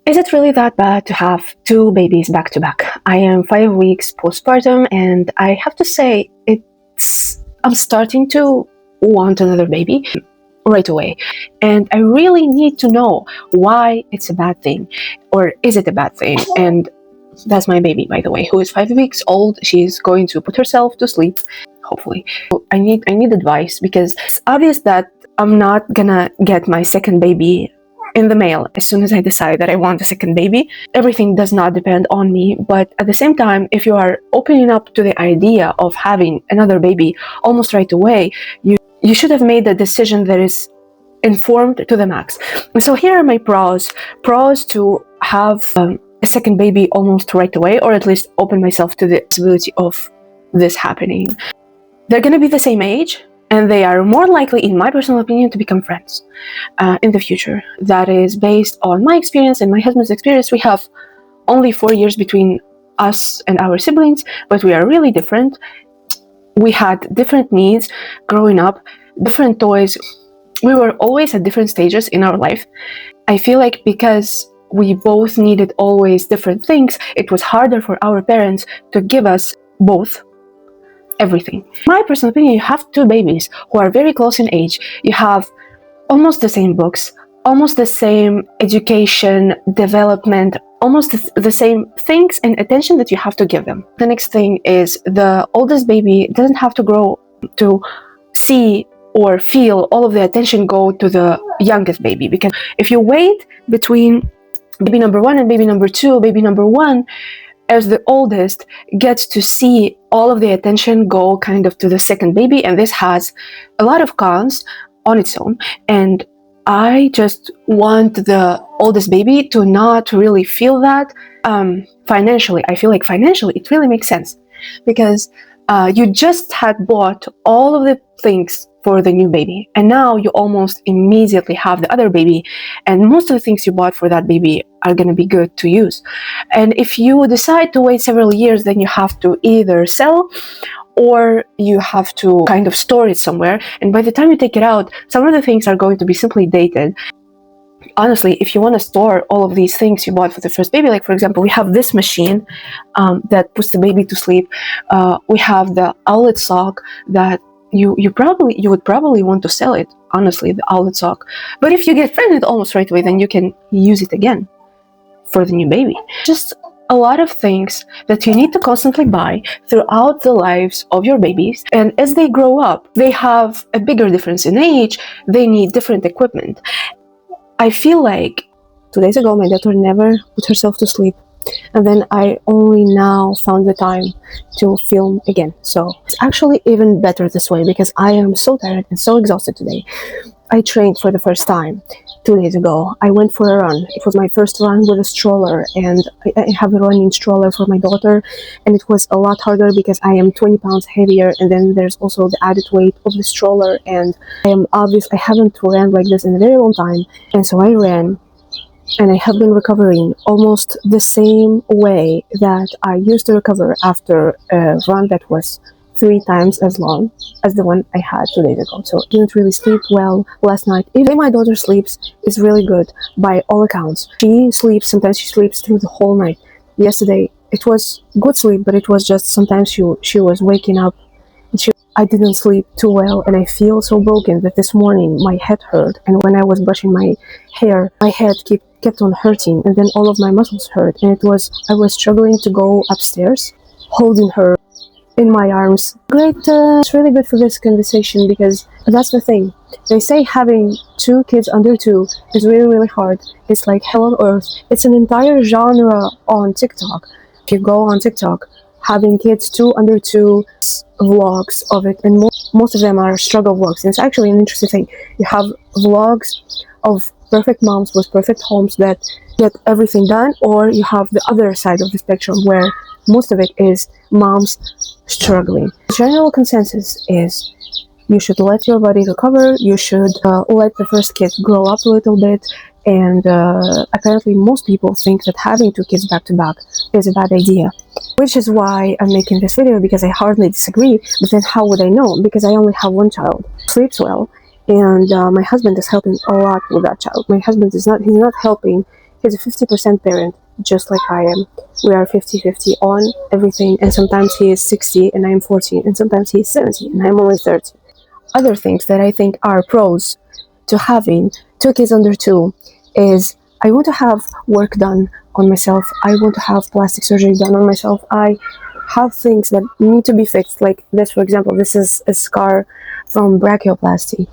Is it really that bad to have two babies back to back? I am 5 weeks postpartum, and I have to say, I'm starting to want another baby right away. And I really need to know why it's a bad thing, or is it a bad thing? And that's my baby, by the way, who is 5 weeks old. She's going to put herself to sleep, hopefully. So I need advice, because it's obvious that I'm not gonna get my second baby in the mail as soon as I decide that I want a second baby. Everything does not depend on me, but at the same time, if you are opening up to the idea of having another baby almost right away, you should have made a decision that is informed to the max. So here are my pros to have a second baby almost right away, or at least open myself to the possibility of this happening. They're going to be the same age, and they are more likely, in my personal opinion, to become friends in the future. That is based on my experience and my husband's experience. We have only 4 years between us and our siblings, but we are really different. We had different needs growing up, different toys. We were always at different stages in our life. I feel like because we both needed always different things, it was harder for our parents to give us both everything. In my personal opinion, you have two babies who are very close in age. You have almost the same books, almost the same education, development, almost the same things and attention that you have to give them. The next thing is the oldest baby doesn't have to grow to see or feel all of the attention go to the youngest baby. Because if you wait between baby number one and baby number two, baby number one, as the oldest, gets to see all of the attention go kind of to the second baby, and this has a lot of cons on its own. And I just want the oldest baby to not really feel that. Financially, I feel like financially it really makes sense, because you just had bought all of the things for the new baby, and now you almost immediately have the other baby, and most of the things you bought for that baby are going to be good to use. And if you decide to wait several years, then you have to either sell or you have to kind of store it somewhere, and by the time you take it out, some of the things are going to be simply dated. Honestly, if you want to store all of these things you bought for the first baby, like for example, we have this machine that puts the baby to sleep. We have the outlet sock that you would probably want to sell it, honestly, the outlet sock. But if you get pregnant almost right away, then you can use it again for the new baby. Just a lot of things that you need to constantly buy throughout the lives of your babies. And as they grow up, they have a bigger difference in age. They need different equipment. I feel like 2 days ago, my daughter never put herself to sleep. And then I only now found the time to film again. So it's actually even better this way, because I am so tired and so exhausted today. I trained for the first time 2 days ago. I went for a run. It was my first run with a stroller, and I have a running stroller for my daughter, and it was a lot harder because I am 20 pounds heavier, and then there's also the added weight of the stroller, and I haven't ran like this in a very long time. And so I ran, and I have been recovering almost the same way that I used to recover after a run that was 3 times as long as the one I had 2 days ago. So I didn't really sleep well last night. Even my daughter sleeps is really good by all accounts. Sometimes she sleeps through the whole night. Yesterday it was good sleep, but it was just sometimes she was waking up. I didn't sleep too well, and I feel so broken that this morning my head hurt, and when I was brushing my hair, my head kept on hurting, and then all of my muscles hurt, and I was struggling to go upstairs, holding her in my arms. Great, it's really good for this conversation, because that's the thing. They say having 2 kids under 2 is really, really hard. It's like hell on earth. It's an entire genre on TikTok. If you go on TikTok, having kids 2 under 2, vlogs of it, and most of them are struggle vlogs. And it's actually an interesting thing. You have vlogs of perfect moms with perfect homes that get everything done, or you have the other side of the spectrum where most of it is moms struggling. The general consensus is you should let your body recover, you should let the first kid grow up a little bit, and apparently most people think that having 2 kids back to back is a bad idea, which is why I'm making this video, because I hardly disagree. But then how would I know? Because I only have 1 child, sleeps well, and my husband is helping a lot with that child. My husband he's not helping He's a 50% parent, just like I am. We are 50-50 on everything, and sometimes he is 60 and I am 40, and sometimes he is 70 and I'm only 30. Other things that I think are pros to having 2 kids under 2 is I want to have work done on myself. I want to have plastic surgery done on myself. I have things that need to be fixed, like this, for example. This is a scar from brachioplasty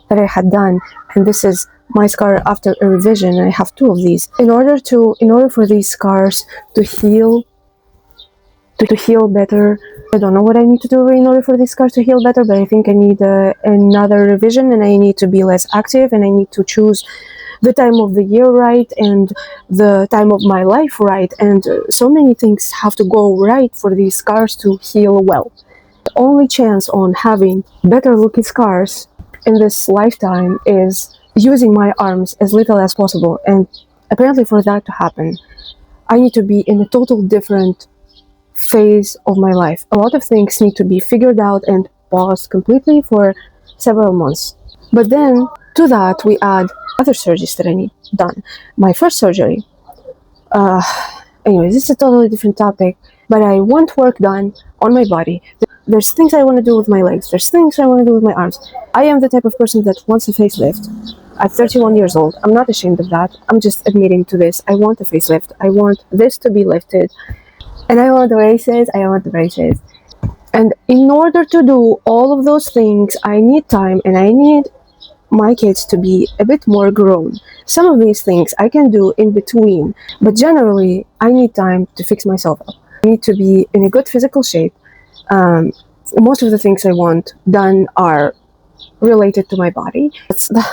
that I had done, and this is my scar after a revision, and I have 2 of these. In order for these scars to heal better, I don't know what I need to do in order for these scars to heal better, but I think I need another revision, and I need to be less active, and I need to choose the time of the year right, and the time of my life right, and so many things have to go right for these scars to heal well. The only chance on having better looking scars in this lifetime is using my arms as little as possible, and apparently for that to happen, I need to be in a total different phase of my life. A lot of things need to be figured out and paused completely for several months. But then to that we add other surgeries that I need done. My first surgery, anyways, it's a totally different topic, but I want work done on my body. There's things I want to do with my legs. There's things I want to do with my arms. I am the type of person that wants a facelift. At 31 years old, I'm not ashamed of that. I'm just admitting to this. I want a facelift. I want this to be lifted. And I want the braces. And in order to do all of those things, I need time, and I need my kids to be a bit more grown. Some of these things I can do in between, but generally I need time to fix myself up. I need to be in a good physical shape. Most of the things I want done are related to my body.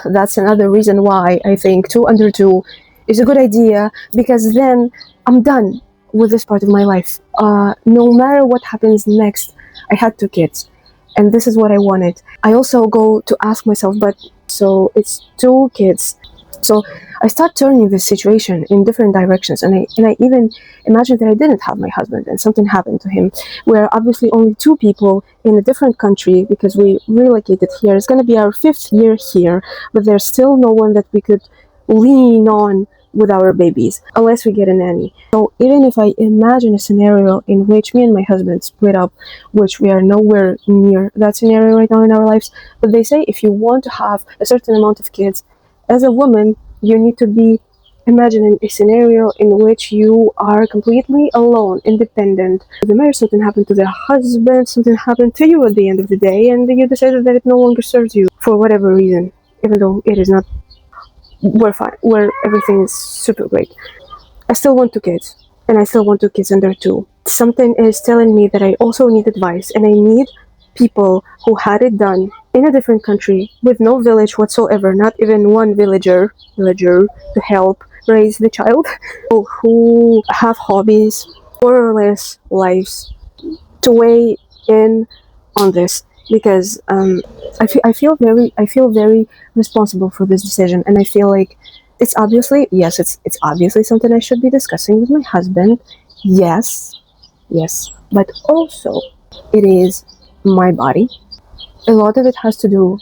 That's another reason why I think 2 under 2 is a good idea, because then I'm done with this part of my life. No matter what happens next, I had 2 kids, and this is what I wanted. I also go to ask myself, but so it's 2 kids. So I start turning this situation in different directions, and I even imagine that I didn't have my husband and something happened to him. We're obviously only 2 people in a different country because we relocated here. It's going to be our 5th year here, but there's still no one that we could lean on with our babies unless we get a nanny. So even if I imagine a scenario in which me and my husband split up, which we are nowhere near that scenario right now in our lives, but they say if you want to have a certain amount of kids, as a woman, you need to be imagining a scenario in which you are completely alone, independent. The marriage, something happened to the husband, something happened to you at the end of the day, and you decided that it no longer serves you for whatever reason, even though it is not. We're fine, where everything is super great. I still want 2 kids, and I still want 2 kids under 2. Something is telling me that I also need advice, and I need people who had it done in a different country with no village whatsoever, not even one villager to help raise the child, who have hobbies, more or less lives, to weigh in on this, because I feel very responsible for this decision, and I feel like it's obviously something I should be discussing with my husband. Yes, but also it is my body. A lot of it has to do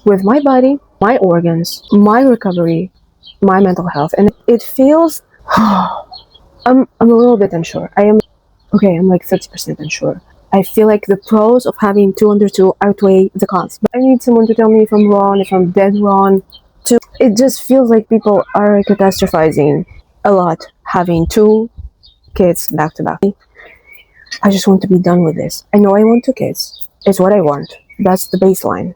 with my body, my organs, my recovery, my mental health, and it feels I'm a little bit unsure. I'm like 30% unsure. I feel like the pros of having 2 under 2 outweigh the cons. But I need someone to tell me if I'm wrong, if I'm dead wrong. It just feels like people are catastrophizing a lot having 2 kids back to back. I just want to be done with this. I know I want 2 kids. It's what I want. That's the baseline.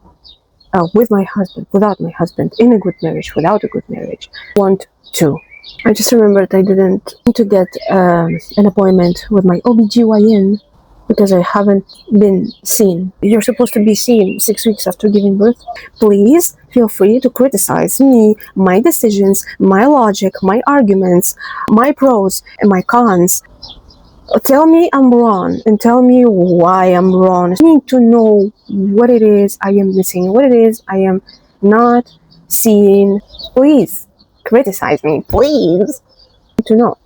With my husband, without my husband, in a good marriage, without a good marriage. Want 2. I just remembered I didn't need to get an appointment with my OBGYN because I haven't been seen. You're supposed to be seen 6 weeks after giving birth. Please feel free to criticize me, my decisions, my logic, my arguments, my pros and my cons. Tell me I'm wrong and tell me why I'm wrong. I need to know what it is I am missing, what it is I am not seeing. Please criticize me, please. I need to know.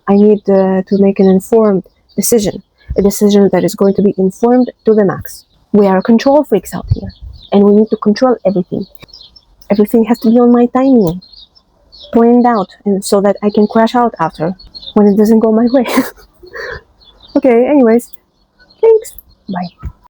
I need to make an informed decision. A decision that is going to be informed to the max. We are control freaks out here, and we need to control everything. Everything has to be on my timing. point it out, and so that I can crash out after when it doesn't go my way. Okay, anyways, thanks. Bye.